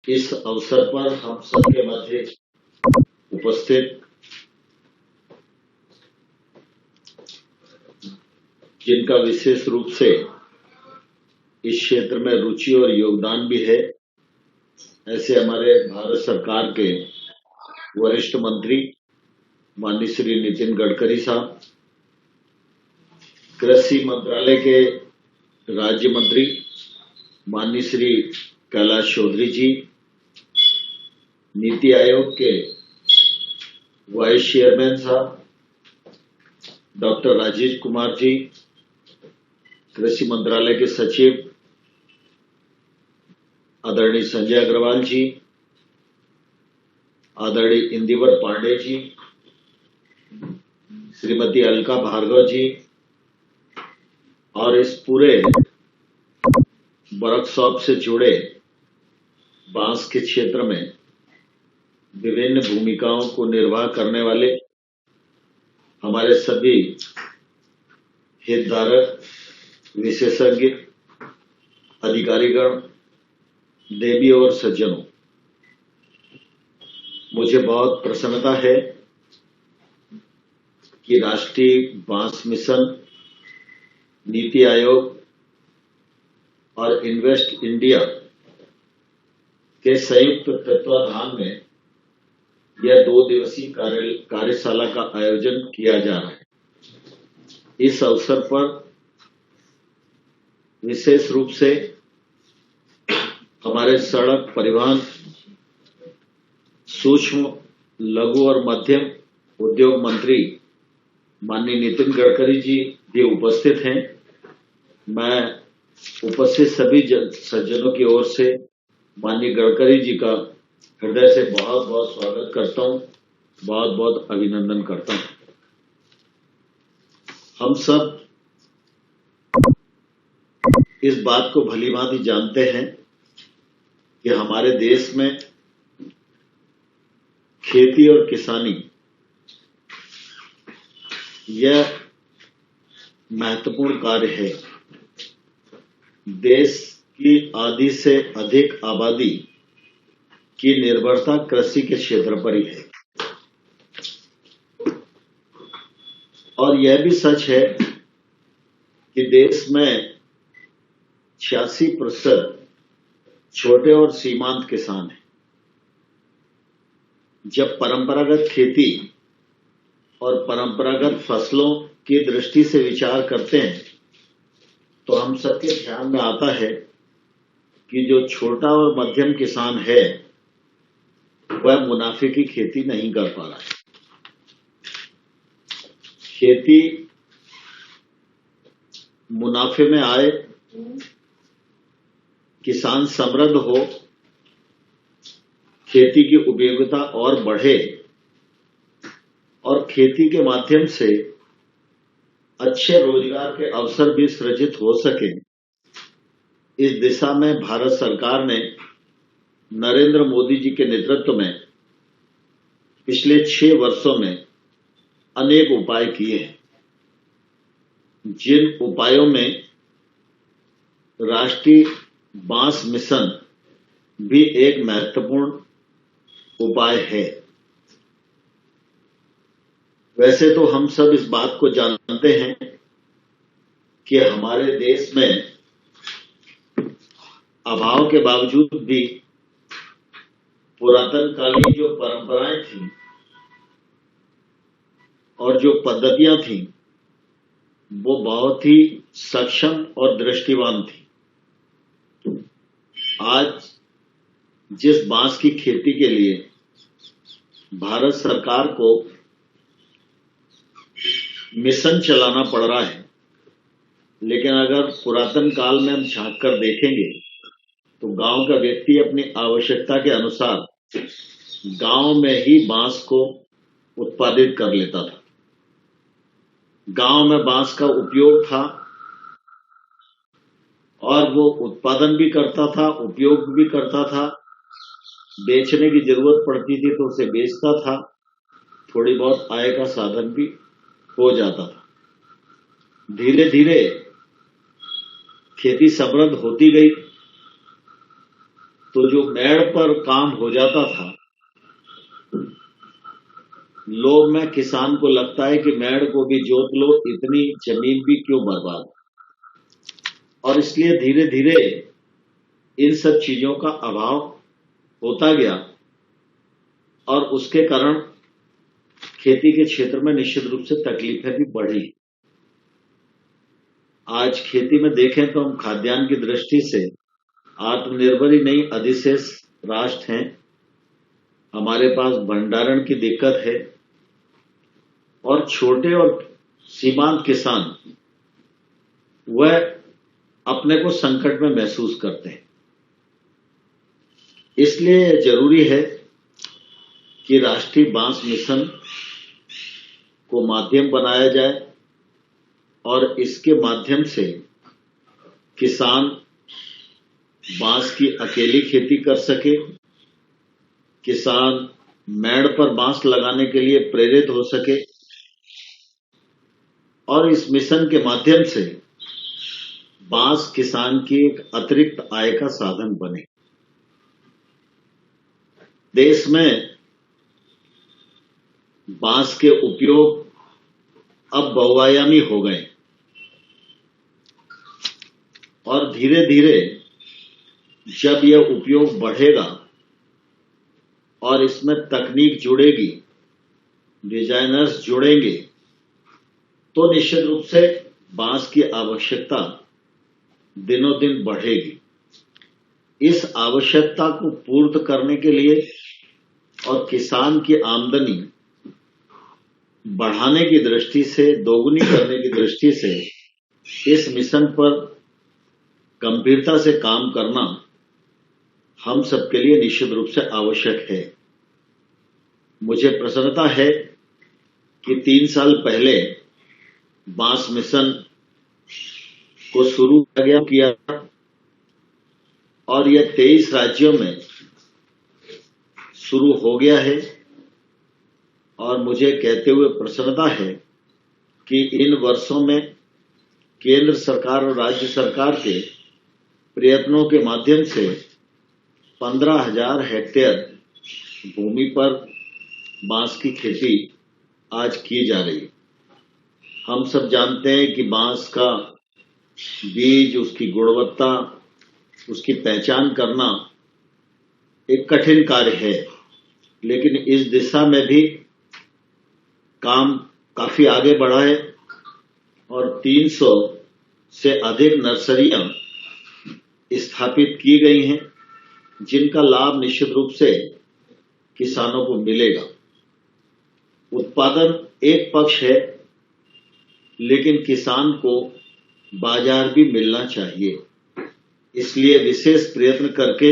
इस अवसर पर हम सबके मध्य उपस्थित जिनका विशेष रूप से इस क्षेत्र में रुचि और योगदान भी है, ऐसे हमारे भारत सरकार के वरिष्ठ मंत्री माननीय श्री नितिन गडकरी साहब, कृषि मंत्रालय के राज्य मंत्री माननीय श्री कैलाश चौधरी जी, नीति आयोग के वाइस चेयरमैन साहब डॉक्टर राजेश कुमार जी, कृषि मंत्रालय के सचिव आदरणीय संजय अग्रवाल जी, आदरणीय इंदिवर पांडे जी, श्रीमती अलका भार्गव जी और इस पूरे वर्कशॉप से जुड़े बांस के क्षेत्र में विभिन्न भूमिकाओं को निर्वाह करने वाले हमारे सभी हितधारक, विशेषज्ञ, अधिकारीगण, देवी और सज्जनों, मुझे बहुत प्रसन्नता है कि राष्ट्रीय बांस मिशन, नीति आयोग और इन्वेस्ट इंडिया के संयुक्त तत्वाधान में यह 2 दिवसीय कार्यशाला का आयोजन किया जा रहा है। इस अवसर पर विशेष रूप से हमारे सड़क परिवहन, सूक्ष्म, लघु और मध्यम उद्योग मंत्री माननीय नितिन गडकरी जी भी उपस्थित हैं। मैं उपस्थित सभी सज्जनों की ओर से माननीय गडकरी जी का हृदय से बहुत बहुत स्वागत करता हूं, बहुत बहुत अभिनंदन करता हूं। हम सब इस बात को भलीभांति जानते हैं कि हमारे देश में खेती और किसानी यह महत्वपूर्ण कार्य है। देश की आधी से अधिक आबादी की निर्भरता कृषि के क्षेत्र पर ही है और यह भी सच है कि देश में 86% छोटे और सीमांत किसान हैं। जब परंपरागत खेती और परंपरागत फसलों की दृष्टि से विचार करते हैं तो हम सबके ध्यान में आता है कि जो छोटा और मध्यम किसान है वह मुनाफे की खेती नहीं कर पा रहा है। खेती मुनाफे में आए, किसान समृद्ध हो, खेती की उपयोगिता और बढ़े और खेती के माध्यम से अच्छे रोजगार के अवसर भी सृजित हो सके, इस दिशा में भारत सरकार ने नरेंद्र मोदी जी के नेतृत्व में पिछले 6 वर्षों में अनेक उपाय किए हैं। जिन उपायों में राष्ट्रीय बांस मिशन भी एक महत्वपूर्ण उपाय है। वैसे तो हम सब इस बात को जानते हैं कि हमारे देश में अभाव के बावजूद भी पुरातन कालीन जो परंपराएं थी और जो पद्धतियां थी वो बहुत ही सक्षम और दृष्टिवान थी। आज जिस बांस की खेती के लिए भारत सरकार को मिशन चलाना पड़ रहा है, लेकिन अगर पुरातन काल में हम झांक कर देखेंगे तो गांव का व्यक्ति अपनी आवश्यकता के अनुसार गांव में ही बांस को उत्पादित कर लेता था। गांव में बांस का उपयोग था और वो उत्पादन भी करता था, उपयोग भी करता था, बेचने की जरूरत पड़ती थी तो उसे बेचता था, थोड़ी बहुत आय का साधन भी हो जाता था। धीरे धीरे खेती समृद्ध होती गई तो जो मेड़ पर काम हो जाता था, लोग में किसान को लगता है कि मेड़ को भी जोत लो, इतनी जमीन भी क्यों बर्बाद। और इसलिए धीरे धीरे इन सब चीजों का अभाव होता गया और उसके कारण खेती के क्षेत्र में निश्चित रूप से तकलीफें भी बढ़ी। आज खेती में देखें तो हम खाद्यान्न की दृष्टि से आत्मनिर्भर ही नहीं, अधिशेष राष्ट्र हैं। हमारे पास भंडारण की दिक्कत है और छोटे और सीमांत किसान वह अपने को संकट में महसूस करते हैं। इसलिए जरूरी है कि राष्ट्रीय बांस मिशन को माध्यम बनाया जाए और इसके माध्यम से किसान बांस की अकेली खेती कर सके, किसान मेड़ पर बांस लगाने के लिए प्रेरित हो सके और इस मिशन के माध्यम से बांस किसान की एक अतिरिक्त आय का साधन बने। देश में बांस के उपयोग अब बहुआयामी हो गए और धीरे धीरे जब यह उपयोग बढ़ेगा और इसमें तकनीक जुड़ेगी, डिजाइनर्स जुड़ेंगे, तो निश्चित रूप से बांस की आवश्यकता दिनों दिन बढ़ेगी। इस आवश्यकता को पूर्ण करने के लिए और किसान की आमदनी बढ़ाने की दृष्टि से, दोगुनी करने की दृष्टि से इस मिशन पर गंभीरता से काम करना हम सबके लिए निश्चित रूप से आवश्यक है। मुझे प्रसन्नता है कि 3 साल पहले बांस मिशन को शुरू किया और यह 23 राज्यों में शुरू हो गया है और मुझे कहते हुए प्रसन्नता है कि इन वर्षों में केंद्र सरकार और राज्य सरकार के प्रयत्नों के माध्यम से 15,000 हेक्टेयर भूमि पर बांस की खेती आज की जा रही है। हम सब जानते हैं कि बांस का बीज, उसकी गुणवत्ता, उसकी पहचान करना एक कठिन कार्य है, लेकिन इस दिशा में भी काम काफी आगे बढ़ा है और 300 से अधिक नर्सरियां स्थापित की गई हैं, जिनका लाभ निश्चित रूप से किसानों को मिलेगा। उत्पादन एक पक्ष है, लेकिन किसान को बाजार भी मिलना चाहिए। इसलिए विशेष प्रयत्न करके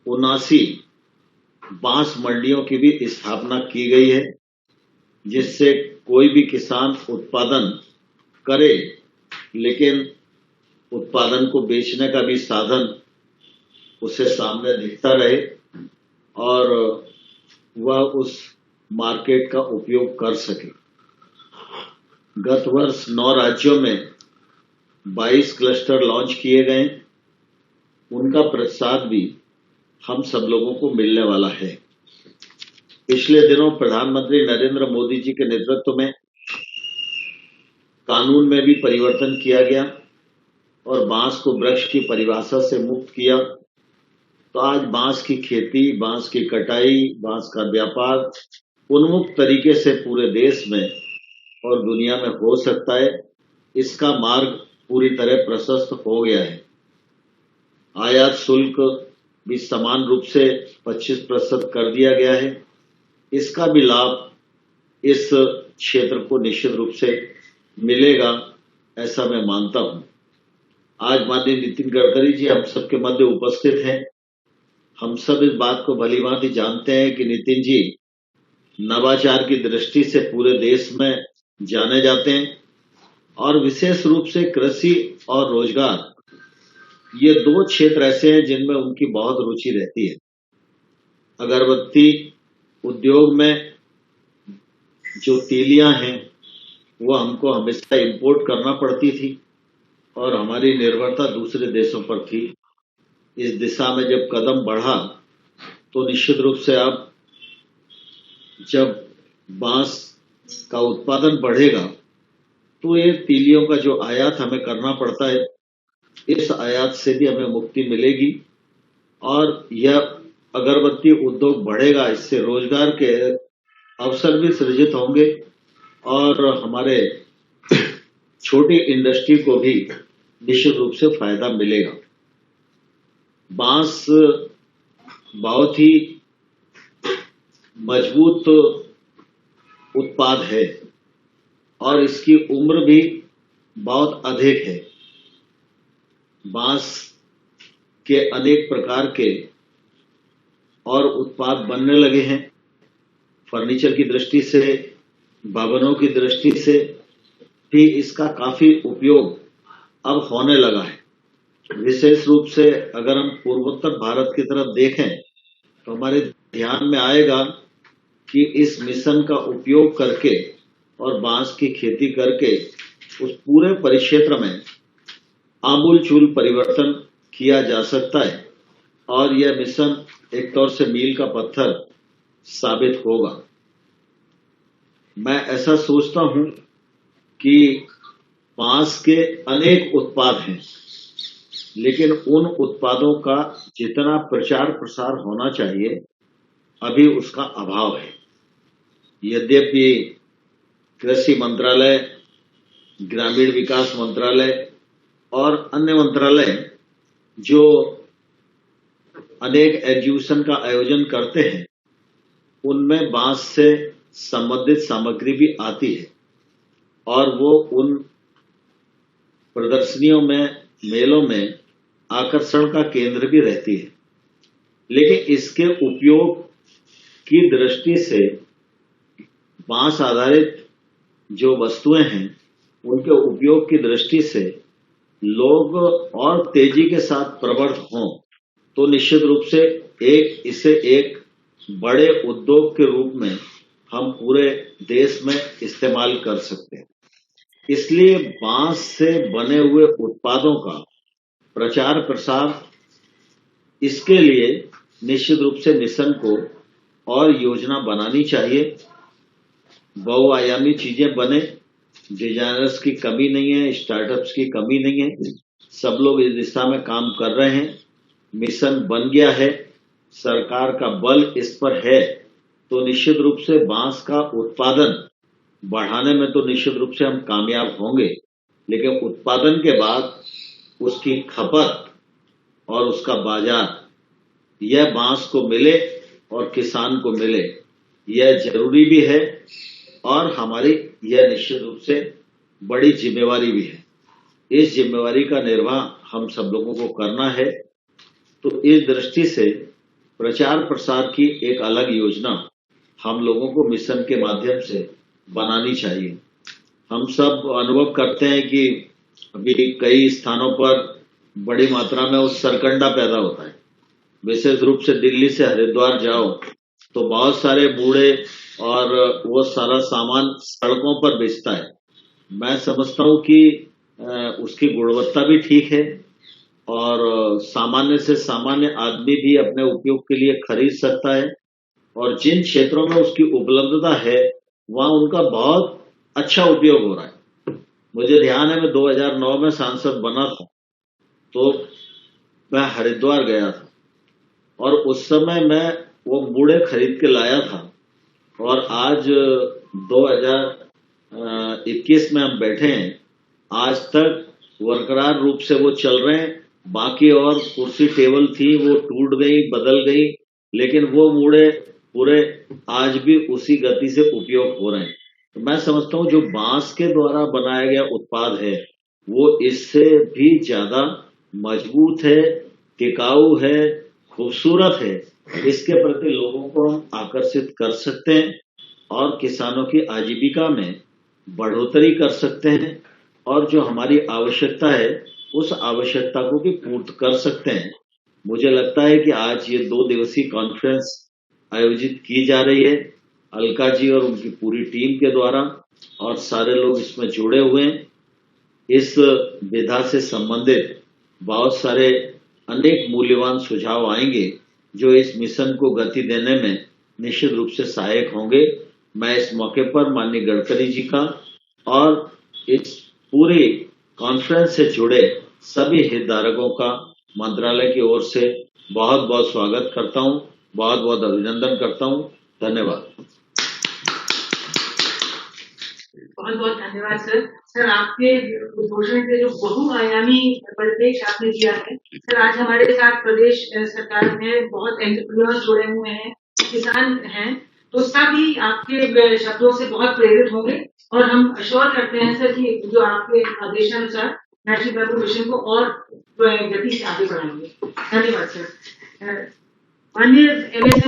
79 बांस मंडियों की भी स्थापना की गई है, जिससे कोई भी किसान उत्पादन करे, लेकिन उत्पादन को बेचने का भी साधन उसे सामने दिखता रहे और वह उस मार्केट का उपयोग कर सके। गत वर्ष 9 राज्यों में 22 क्लस्टर लॉन्च किए गए, उनका प्रसाद भी हम सब लोगों को मिलने वाला है। पिछले दिनों प्रधानमंत्री नरेंद्र मोदी जी के नेतृत्व में कानून में भी परिवर्तन किया गया और बांस को वृक्ष की परिभाषा से मुक्त किया। तो आज बांस की खेती, बांस की कटाई, बांस का व्यापार उन्मुक्त तरीके से पूरे देश में और दुनिया में हो सकता है। इसका मार्ग पूरी तरह प्रशस्त हो गया है। आयात शुल्क भी समान रूप से 25% कर दिया गया है। इसका भी लाभ इस क्षेत्र को निश्चित रूप से मिलेगा, ऐसा मैं मानता हूं। आज माननीय नितिन गडकरी जी हम सबके मध्य उपस्थित हैं। हम सब इस बात को भलीभांति जानते हैं कि नितिन जी नवाचार की दृष्टि से पूरे देश में जाने जाते हैं और विशेष रूप से कृषि और रोजगार, ये 2 क्षेत्र ऐसे हैं जिनमें उनकी बहुत रुचि रहती है। अगरबत्ती उद्योग में जो तीलियां हैं वो हमको हमेशा इंपोर्ट करना पड़ती थी और हमारी निर्भरता दूसरे देशों पर थी। इस दिशा में जब कदम बढ़ा तो निश्चित रूप से अब जब बांस का उत्पादन बढ़ेगा तो ये तीलियों का जो आयात हमें करना पड़ता है, इस आयात से भी हमें मुक्ति मिलेगी और यह अगरबत्ती उद्योग बढ़ेगा, इससे रोजगार के अवसर भी सृजित होंगे और हमारे छोटी इंडस्ट्री को भी निश्चित रूप से फायदा मिलेगा। बांस बहुत ही मजबूत उत्पाद है और इसकी उम्र भी बहुत अधिक है। बांस के अनेक प्रकार के और उत्पाद बनने लगे हैं। फर्नीचर की दृष्टि से, भवनों की दृष्टि से भी इसका काफी उपयोग अब होने लगा है। विशेष रूप से अगर हम पूर्वोत्तर भारत की तरफ देखें तो हमारे ध्यान में आएगा कि इस मिशन का उपयोग करके और बांस की खेती करके उस पूरे परिक्षेत्र में आमूलचूल परिवर्तन किया जा सकता है और यह मिशन एक तौर से मील का पत्थर साबित होगा। मैं ऐसा सोचता हूं कि बांस के अनेक उत्पाद हैं, लेकिन उन उत्पादों का जितना प्रचार प्रसार होना चाहिए अभी उसका अभाव है। यद्यपि कृषि मंत्रालय, ग्रामीण विकास मंत्रालय और अन्य मंत्रालय जो अनेक एग्जीबिशन का आयोजन करते हैं, उनमें बांस से संबंधित सामग्री भी आती है और वो उन प्रदर्शनियों में, मेलों में आकर्षण का केंद्र भी रहती है। लेकिन इसके उपयोग की दृष्टि से बांस आधारित जो वस्तुएं हैं, उनके उपयोग की दृष्टि से लोग और तेजी के साथ प्रवृत्त हों तो निश्चित रूप से इसे एक बड़े उद्योग के रूप में हम पूरे देश में इस्तेमाल कर सकते हैं। इसलिए बांस से बने हुए उत्पादों का प्रचार प्रसार, इसके लिए निश्चित रूप से मिशन को और योजना बनानी चाहिए। बहुआयामी चीजें बने, डिजाइनर्स की कमी नहीं है, स्टार्टअप्स की कमी नहीं है, सब लोग इस दिशा में काम कर रहे हैं। मिशन बन गया है, सरकार का बल इस पर है, तो निश्चित रूप से बांस का उत्पादन बढ़ाने में तो निश्चित रूप से हम कामयाब होंगे। लेकिन उत्पादन के बाद उसकी खपत और उसका बाजार, यह बांस को मिले और किसान को मिले, यह जरूरी भी है और हमारी यह निश्चित रूप से बड़ी जिम्मेवारी भी है। इस जिम्मेवारी का निर्वाह हम सब लोगों को करना है। तो इस दृष्टि से प्रचार प्रसार की एक अलग योजना हम लोगों को मिशन के माध्यम से बनानी चाहिए। हम सब अनुभव करते हैं कि अभी कई स्थानों पर बड़ी मात्रा में उस सरकंडा पैदा होता है। विशेष रूप से दिल्ली से हरिद्वार जाओ तो बहुत सारे बूढ़े और वो सारा सामान सड़कों पर बेचता है। मैं समझता हूँ कि उसकी गुणवत्ता भी ठीक है और सामान्य से सामान्य आदमी भी अपने उपयोग के लिए खरीद सकता है और जिन क्षेत्रों में उसकी उपलब्धता है वहां उनका बहुत अच्छा उपयोग हो रहा है। मुझे ध्यान है मैं 2009 में सांसद बना था तो मैं हरिद्वार गया था और उस समय मैं वो बूढ़े खरीद के लाया था और आज 2021 में हम बैठे हैं, आज तक बरकरार रूप से वो चल रहे हैं। बाकी और कुर्सी टेबल थी वो टूट गई, बदल गई, लेकिन वो बूढ़े पूरे आज भी उसी गति से उपयोग हो रहे हैं। तो मैं समझता हूँ जो बांस के द्वारा बनाया गया उत्पाद है वो इससे भी ज्यादा मजबूत है, टिकाऊ है, खूबसूरत है। इसके प्रति लोगों को हम आकर्षित कर सकते हैं और किसानों की आजीविका में बढ़ोतरी कर सकते हैं और जो हमारी आवश्यकता है उस आवश्यकता को भी पूर्त कर सकते हैं। मुझे लगता है कि आज ये 2 दिवसीय कॉन्फ्रेंस आयोजित की जा रही है अलका जी और उनकी पूरी टीम के द्वारा और सारे लोग इसमें जुड़े हुए हैं। इस विधा से संबंधित बहुत सारे अनेक मूल्यवान सुझाव आएंगे जो इस मिशन को गति देने में निश्चित रूप से सहायक होंगे। मैं इस मौके पर माननीय गडकरी जी का और इस पूरे कॉन्फ्रेंस से जुड़े सभी हितधारकों का मंत्रालय की ओर से बहुत बहुत स्वागत करता हूं, बहुत बहुत अभिनंदन करता हूं। धन्यवाद। बहुत बहुत धन्यवाद सर। सर आपके उद्घोषण के जो बहुआयामी परिपेक्ष आपने दिया है सर, आज हमारे साथ प्रदेश सरकार में बहुत एंटरप्रेन्योर्स जुड़े हुए हैं, किसान हैं, तो सभी आपके शब्दों से बहुत प्रेरित होंगे और हम अश्योर करते हैं सर कि जो आपके आदेशानुसार नेशनल पेपर मिशन को और गति से आगे बढ़ाएंगे। धन्यवाद सर। माननीय MSME